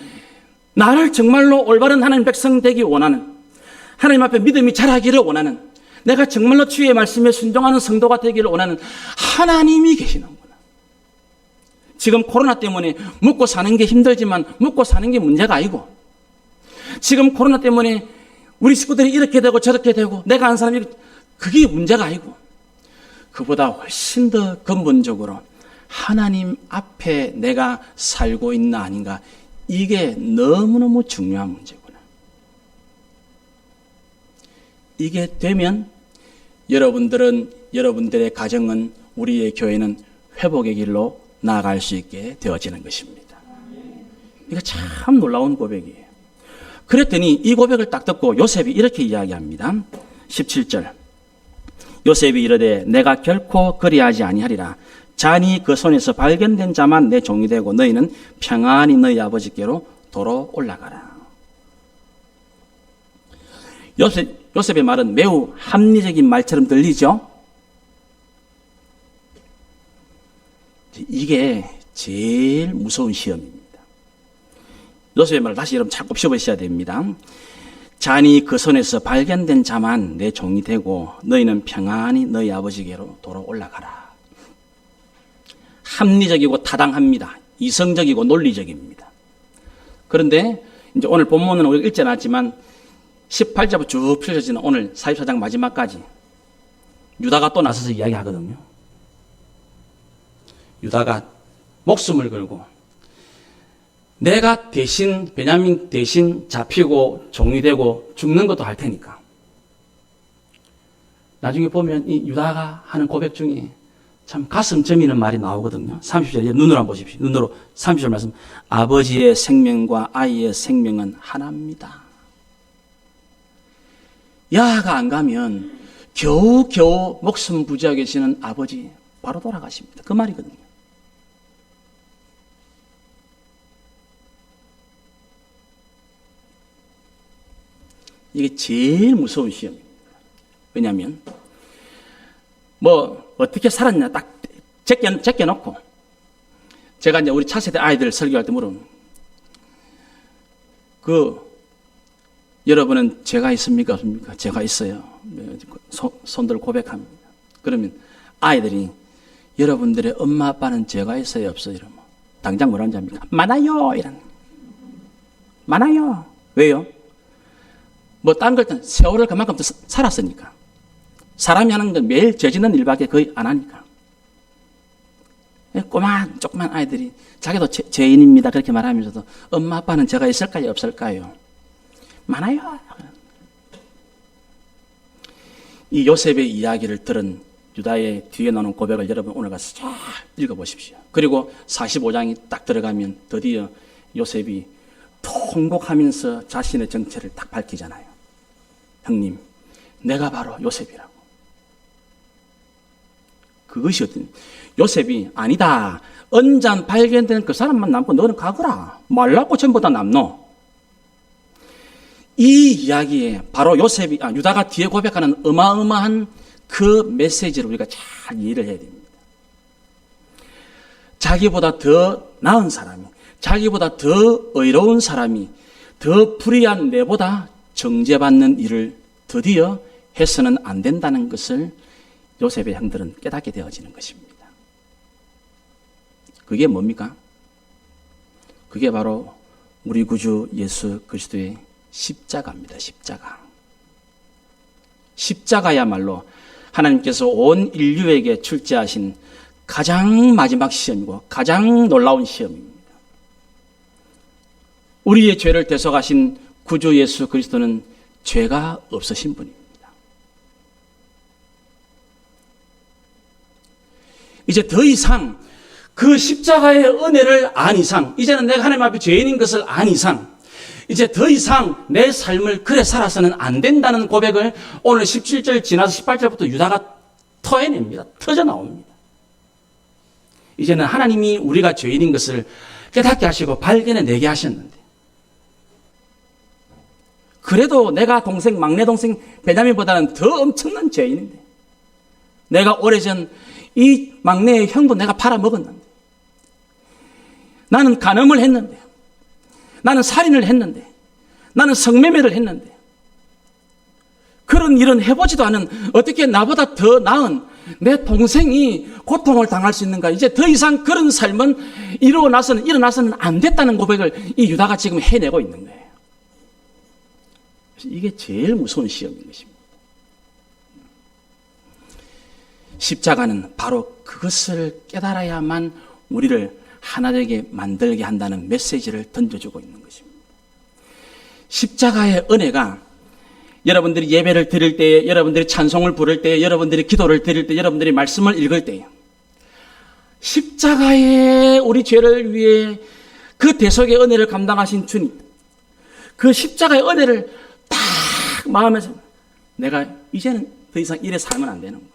나를 정말로 올바른 하나님 백성 되기 원하는, 하나님 앞에 믿음이 자라기를 원하는, 내가 정말로 주의 말씀에 순종하는 성도가 되기를 원하는 하나님이 계시는구나. 지금 코로나 때문에 먹고 사는 게 힘들지만 먹고 사는 게 문제가 아니고, 지금 코로나 때문에 우리 식구들이 이렇게 되고 저렇게 되고 내가 아는 사람이 그게 문제가 아니고, 그보다 훨씬 더 근본적으로 하나님 앞에 내가 살고 있나 아닌가, 이게 너무너무 중요한 문제구나. 이게 되면 여러분들은, 여러분들의 가정은, 우리의 교회는 회복의 길로 나아갈 수 있게 되어지는 것입니다. 이거 참 놀라운 고백이에요. 그랬더니 이 고백을 딱 듣고 요셉이 이렇게 이야기합니다. 17절. 요셉이 이르되 내가 결코 그리하지 아니하리라. 잔이 그 손에서 발견된 자만 내 종이 되고 너희는 평안히 너희 아버지께로 도로 올라가라. 요셉의 말은 매우 합리적인 말처럼 들리죠? 이게 제일 무서운 시험입니다. 요셉의 말을 다시 여러분 잘 곱씹으셔야 됩니다. 잔이 그 손에서 발견된 자만 내 종이 되고 너희는 평안히 너희 아버지께로 도로 올라가라. 합리적이고 타당합니다. 이성적이고 논리적입니다. 그런데 이제 오늘 본문은 우리가 읽지 않았지만 18절부터 쭉 펼쳐지는 오늘 44장 마지막까지 유다가 또 나서서 이야기하거든요. 유다가 목숨을 걸고 내가 대신, 베냐민 대신 잡히고 종이 되고 죽는 것도 할 테니까. 나중에 보면 이 유다가 하는 고백 중에 참 가슴 저미는 말이 나오거든요. 30절에 눈으로 한번 보십시오. 눈으로 30절 말씀. 아버지의 생명과 아이의 생명은 하나입니다. 야가 안 가면 겨우겨우 목숨 부지하고 계시는 아버지 바로 돌아가십니다. 그 말이거든요. 이게 제일 무서운 시험입니다. 왜냐하면 어떻게 살았냐 딱 제껴놓고, 제가 이제 우리 차세대 아이들 설교할 때 물으면 여러분은 죄가 있습니까? 없습니까? 죄가 있어요. 손들 고백합니다. 그러면 아이들이 여러분들의 엄마 아빠는 죄가 있어요? 없어요? 이러면 당장 뭐라는지 압니까? 많아요. 이런. 많아요. 왜요? 뭐 다른 걸 세월을 그만큼 더 살았으니까. 사람이 하는 건 매일 죄 짓는 일밖에 거의 안 하니까. 조그만 아이들이 자기도 죄인입니다 그렇게 말하면서도 엄마 아빠는 죄가 있을까요? 없을까요? 많아요. 이 요셉의 이야기를 들은 유다의 뒤에 나오는 고백을 여러분 오늘 가서 쫙 읽어보십시오. 그리고 45장이 딱 들어가면 드디어 요셉이 통곡하면서 자신의 정체를 딱 밝히잖아요. 형님, 내가 바로 요셉이라고. 그것이 어떤, 요셉이 아니다. 언잔 발견된 그 사람만 남고 너는 가거라. 말라고 전부 다 남노. 이 이야기에 바로 유다가 뒤에 고백하는 어마어마한 그 메시지를 우리가 잘 이해를 해야 됩니다. 자기보다 더 나은 사람이, 자기보다 더 의로운 사람이 더 불의한 내보다 정죄받는 일을 드디어 해서는 안 된다는 것을 요셉의 형들은 깨닫게 되어지는 것입니다. 그게 뭡니까? 그게 바로 우리 구주 예수 그리스도의 십자가입니다. 십자가. 십자가야말로 하나님께서 온 인류에게 출제하신 가장 마지막 시험이고 가장 놀라운 시험입니다. 우리의 죄를 대속하신 구주 예수 그리스도는 죄가 없으신 분입니다. 이제 더 이상 그 십자가의 은혜를 안 이상, 이제는 내가 하나님 앞에 죄인인 것을 안 이상, 이제 더 이상 내 삶을 그래 살아서는 안 된다는 고백을 오늘 17절 지나서 18절부터 유다가 터해냅니다. 터져 나옵니다. 이제는 하나님이 우리가 죄인인 것을 깨닫게 하시고 발견해내게 하셨는데, 그래도 내가 막내 동생 베냐민보다는 더 엄청난 죄인인데, 내가 오래전 이 막내의 형도 내가 팔아먹었는데, 나는 간음을 했는데, 나는 살인을 했는데, 나는 성매매를 했는데, 그런 일은 해보지도 않은 어떻게 나보다 더 나은 내 동생이 고통을 당할 수 있는가? 이제 더 이상 그런 삶은 일어나서는 안 됐다는 고백을 이 유다가 지금 해내고 있는 거예요. 이게 제일 무서운 시험인 것입니다. 십자가는 바로 그것을 깨달아야만 우리를 하나 되게 만들게 한다는 메시지를 던져주고 있는 것입니다. 십자가의 은혜가 여러분들이 예배를 드릴 때, 여러분들이 찬송을 부를 때, 여러분들이 기도를 드릴 때, 여러분들이 말씀을 읽을 때, 십자가에 우리 죄를 위해 그 대속의 은혜를 감당하신 주님, 그 십자가의 은혜를 딱 마음에서 내가 이제는 더 이상 이래 살면 안 되는 거야.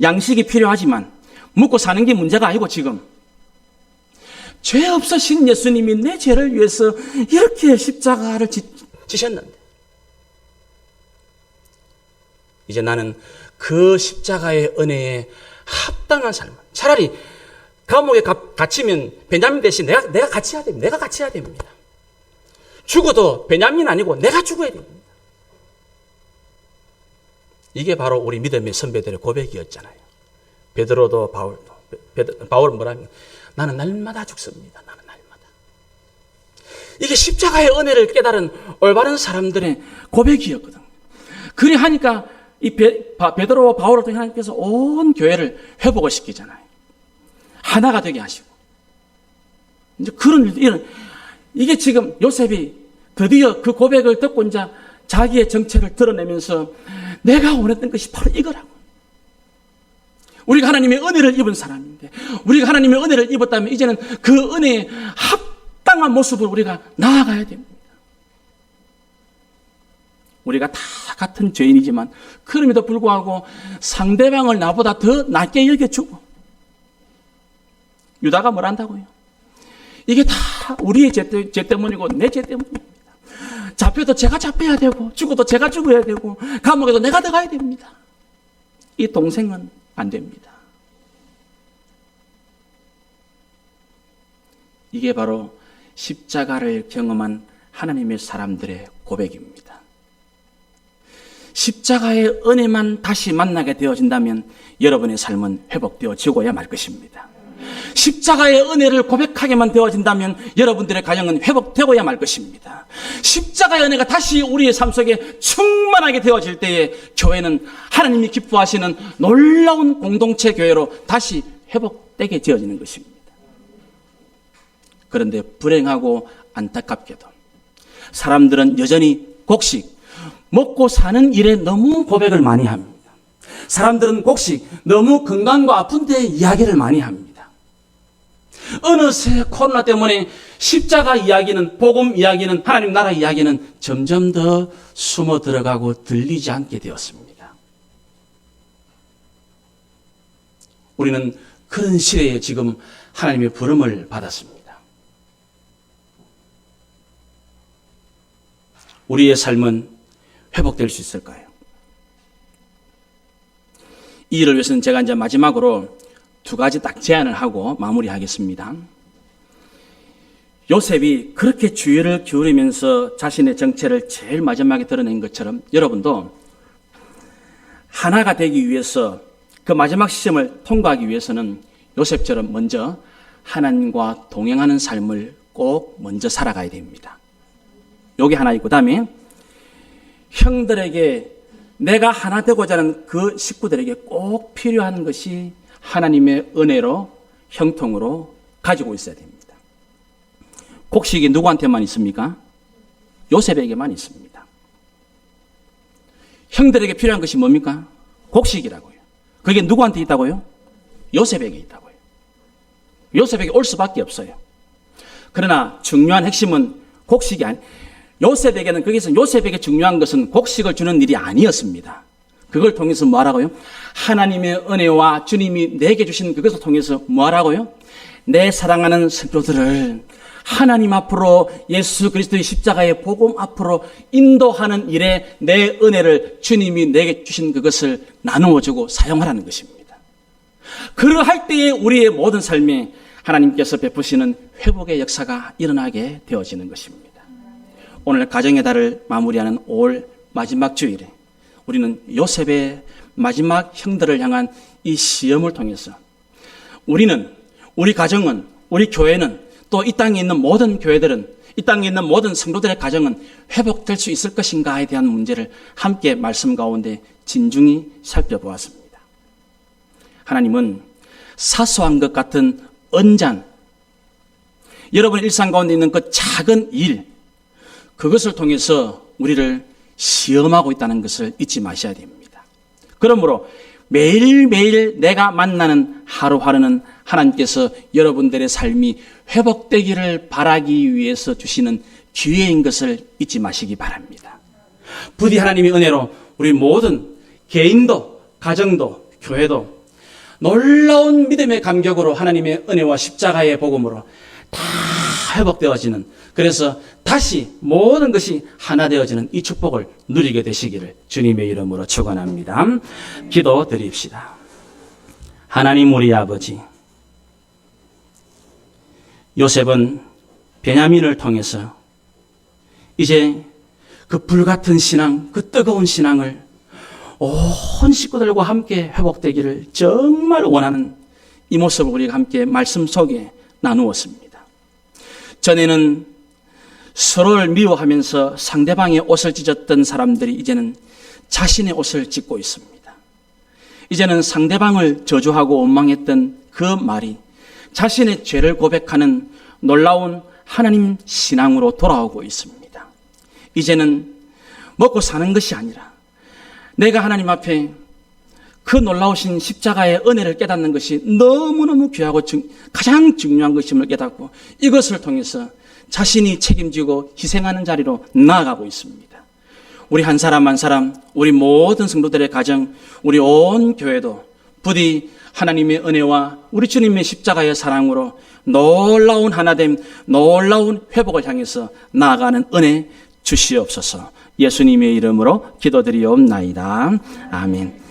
양식이 필요하지만 먹고 사는 게 문제가 아니고, 지금 죄 없으신 예수님이 내 죄를 위해서 이렇게 십자가를 지셨는데, 이제 나는 그 십자가의 은혜에 합당한 삶, 차라리 감옥에 갇히면 베냐민 대신 내가 같이 해야 됩니다. 내가 같이 해야 됩니다. 죽어도 베냐민 아니고 내가 죽어야 됩니다. 이게 바로 우리 믿음의 선배들의 고백이었잖아요. 베드로도 바울은 뭐라 합니까? 나는 날마다 죽습니다. 나는 날마다. 이게 십자가의 은혜를 깨달은 올바른 사람들의 고백이었거든. 그래 하니까 이 베드로와 바울을 통해 하나님께서 온 교회를 회복을 시키잖아요. 하나가 되게 하시고. 이제 그런 일들, 이게 지금 요셉이 드디어 그 고백을 듣고 이제 자기의 정체를 드러내면서 내가 원했던 것이 바로 이거라고. 우리가 하나님의 은혜를 입은 사람인데, 우리가 하나님의 은혜를 입었다면 이제는 그 은혜에 합당한 모습을 우리가 나아가야 됩니다. 우리가 다 같은 죄인이지만 그럼에도 불구하고 상대방을 나보다 더 낮게 여겨주고, 유다가 뭘 한다고요? 이게 다 우리의 죄 때문이고 내 죄 때문입니다. 잡혀도 제가 잡혀야 되고, 죽어도 제가 죽어야 되고, 감옥에도 내가 들어가야 됩니다. 이 동생은 안 됩니다. 이게 바로 십자가를 경험한 하나님의 사람들의 고백입니다. 십자가의 은혜만 다시 만나게 되어진다면 여러분의 삶은 회복되어지고야 말 것입니다. 십자가의 은혜를 고백하게만 되어진다면 여러분들의 가정은 회복되고야 말 것입니다. 십자가의 은혜가 다시 우리의 삶 속에 충만하게 되어질 때에 교회는 하나님이 기뻐하시는 놀라운 공동체 교회로 다시 회복되게 되어지는 것입니다. 그런데 불행하고 안타깝게도 사람들은 여전히 곡식, 먹고 사는 일에 너무 고백을 많이 합니다. 사람들은 곡식, 너무 건강과 아픈 데 이야기를 많이 합니다. 어느새 코로나 때문에 십자가 이야기는, 복음 이야기는, 하나님 나라 이야기는 점점 더 숨어 들어가고 들리지 않게 되었습니다. 우리는 그런 시대에 지금 하나님의 부름을 받았습니다. 우리의 삶은 회복될 수 있을까요? 이 일을 위해서는 제가 이제 마지막으로 두 가지 딱 제안을 하고 마무리하겠습니다. 요셉이 그렇게 주의를 기울이면서 자신의 정체를 제일 마지막에 드러낸 것처럼 여러분도 하나가 되기 위해서 그 마지막 시점을 통과하기 위해서는 요셉처럼 먼저 하나님과 동행하는 삶을 꼭 먼저 살아가야 됩니다. 요게 하나 있고, 그다음에 형들에게 내가 하나 되고자 하는 그 식구들에게 꼭 필요한 것이 하나님의 은혜로 형통으로 가지고 있어야 됩니다. 곡식이 누구한테만 있습니까? 요셉에게만 있습니다. 형들에게 필요한 것이 뭡니까? 곡식이라고요. 그게 누구한테 있다고요? 요셉에게 있다고요. 요셉에게 올 수밖에 없어요. 그러나 중요한 핵심은 곡식이 요셉에게는, 거기서 요셉에게 중요한 것은 곡식을 주는 일이 아니었습니다. 그걸 통해서 뭐 하라고요? 하나님의 은혜와 주님이 내게 주신 그것을 통해서 뭐 하라고요? 내 사랑하는 성도들을 하나님 앞으로, 예수 그리스도의 십자가의 복음 앞으로 인도하는 일에 내 은혜를 주님이 내게 주신 그것을 나누어주고 사용하라는 것입니다. 그러할 때에 우리의 모든 삶에 하나님께서 베푸시는 회복의 역사가 일어나게 되어지는 것입니다. 오늘 가정의 달을 마무리하는 5월 마지막 주일에 우리는 요셉의 마지막 형들을 향한 이 시험을 통해서 우리는, 우리 가정은, 우리 교회는, 또 이 땅에 있는 모든 교회들은, 이 땅에 있는 모든 성도들의 가정은 회복될 수 있을 것인가에 대한 문제를 함께 말씀 가운데 진중히 살펴보았습니다. 하나님은 사소한 것 같은 언잔, 여러분의 일상 가운데 있는 그 작은 일, 그것을 통해서 우리를 시험하고 있다는 것을 잊지 마셔야 됩니다. 그러므로 매일매일 내가 만나는 하루하루는 하나님께서 여러분들의 삶이 회복되기를 바라기 위해서 주시는 기회인 것을 잊지 마시기 바랍니다. 부디 하나님의 은혜로 우리 모든 개인도, 가정도, 교회도 놀라운 믿음의 감격으로 하나님의 은혜와 십자가의 복음으로 다 회복되어지는, 그래서 다시 모든 것이 하나 되어지는 이 축복을 누리게 되시기를 주님의 이름으로 축원합니다. 기도 드립시다. 하나님 우리 아버지, 요셉은 베냐민을 통해서 이제 그 불같은 신앙, 그 뜨거운 신앙을 온 식구들과 함께 회복되기를 정말 원하는 이 모습을 우리가 함께 말씀 속에 나누었습니다. 전에는 서로를 미워하면서 상대방의 옷을 찢었던 사람들이 이제는 자신의 옷을 찢고 있습니다. 이제는 상대방을 저주하고 원망했던 그 말이 자신의 죄를 고백하는 놀라운 하나님 신앙으로 돌아오고 있습니다. 이제는 먹고 사는 것이 아니라 내가 하나님 앞에 그 놀라우신 십자가의 은혜를 깨닫는 것이 너무너무 귀하고 가장 중요한 것임을 깨닫고 이것을 통해서 자신이 책임지고 희생하는 자리로 나아가고 있습니다. 우리 한 사람 한 사람, 우리 모든 성도들의 가정, 우리 온 교회도 부디 하나님의 은혜와 우리 주님의 십자가의 사랑으로 놀라운 하나됨, 놀라운 회복을 향해서 나아가는 은혜 주시옵소서. 예수님의 이름으로 기도드리옵나이다. 아멘.